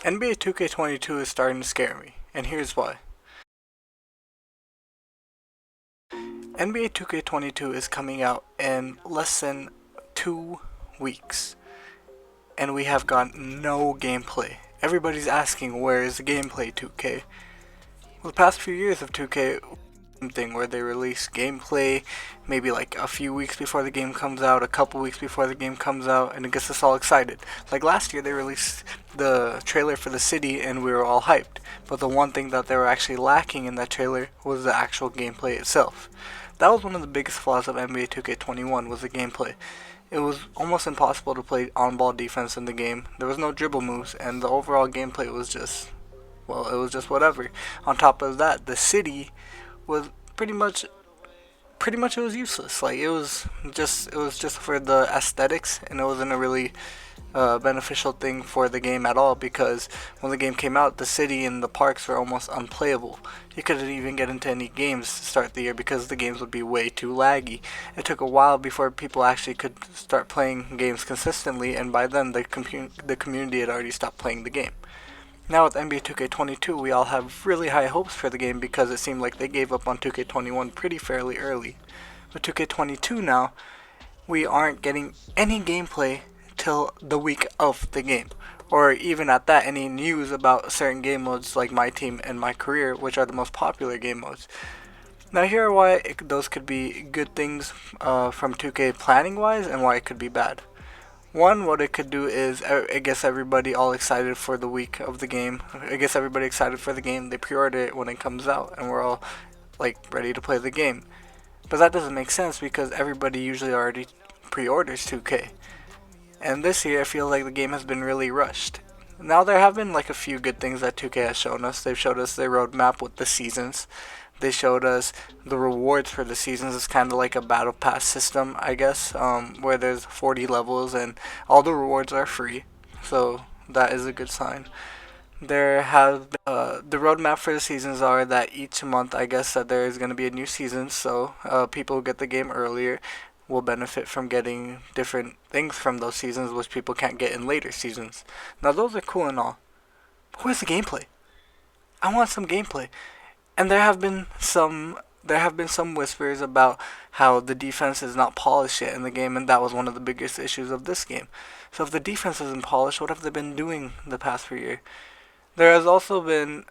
NBA 2K22 is starting to scare me, and here's why. NBA 2K22 is coming out in less than 2 weeks, and we have gotten no gameplay. Everybody's asking, where is the gameplay, 2K? Well, the past few years of 2K thing where they release gameplay maybe like a few weeks before the game comes out, a couple weeks before the game comes out, and it gets us all excited. Like last year they released the trailer for the city and we were all hyped, but the one thing that they were actually lacking in that trailer was the actual gameplay itself. That was one of the biggest flaws of NBA 2K21 was the gameplay. It was almost impossible to play on-ball defense in the game. There was no dribble moves, and the overall gameplay was just, well, it was just whatever. On top of that, the city was pretty much it was useless. Like it was just for the aesthetics, and it wasn't a really beneficial thing for the game at all, because when the game came out, the city and the parks were almost unplayable. You couldn't even get into any games to start the year because the games would be way too laggy. It took a while before people actually could start playing games consistently, and by then the community had already stopped playing the game. Now with NBA 2K22, we all have really high hopes for the game because it seemed like they gave up on 2K21 pretty fairly early. With 2K22 now, we aren't getting any gameplay till the week of the game, or even at that, any news about certain game modes like My Team and My Career, which are the most popular game modes. Now here are why those could be good things from 2K planning wise, and why it could be bad. One, what it could do is it gets everybody all excited for the week of the game. It gets everybody excited for the game. They pre-order it when it comes out, and we're all like ready to play the game. But that doesn't make sense because everybody usually already pre-orders 2K. And this year, I feel like the game has been really rushed. Now there have been like a few good things that 2K has shown us. They've showed us their roadmap with the seasons. They showed us the rewards for the seasons. It's kind of like a battle pass system, I guess, where there's 40 levels and all the rewards are free. So that is a good sign. There have the roadmap for the seasons are that each month, I guess, that there is going to be a new season. So people who get the game earlier will benefit from getting different things from those seasons, which people can't get in later seasons. Now those are cool and all, but where's the gameplay? I want some gameplay. And there have been some whispers about how the defense is not polished yet in the game, and that was one of the biggest issues of this game. So if the defense isn't polished, what have they been doing the past few years? There has also been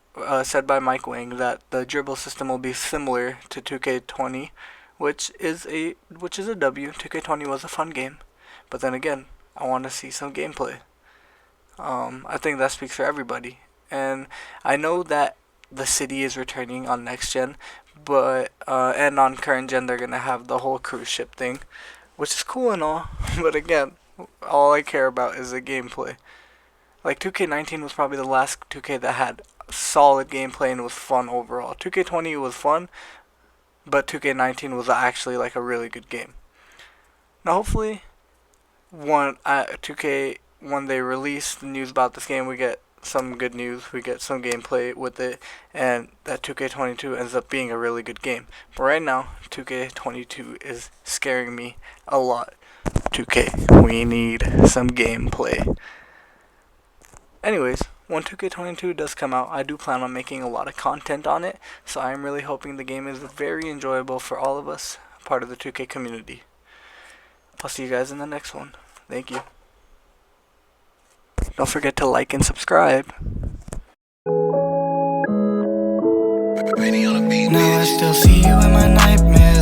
said by Mike Wang that the dribble system will be similar to 2K20, which is a W. 2K20 was a fun game, but then again, I want to see some gameplay. I think that speaks for everybody, and I know that the city is returning on next gen, but and on current gen they're gonna have the whole cruise ship thing, which is cool and all. But again, all I care about is the gameplay. Like 2K19 was probably the last 2K that had solid gameplay and was fun overall. 2K20 was fun, but 2K19 was actually like a really good game. Now hopefully, 2K when they release the news about this game, we get some good news, we get some gameplay with it, and that 2K22 ends up being a really good game. But right now, 2K22 is scaring me a lot. 2K, we need some gameplay. Anyways, when 2K22 does come out, I do plan on making a lot of content on it, so I'm really hoping the game is very enjoyable for all of us, part of the 2K community. I'll see you guys in the next one. Thank you. Don't forget to like and subscribe. Now I still see you in my nightmares.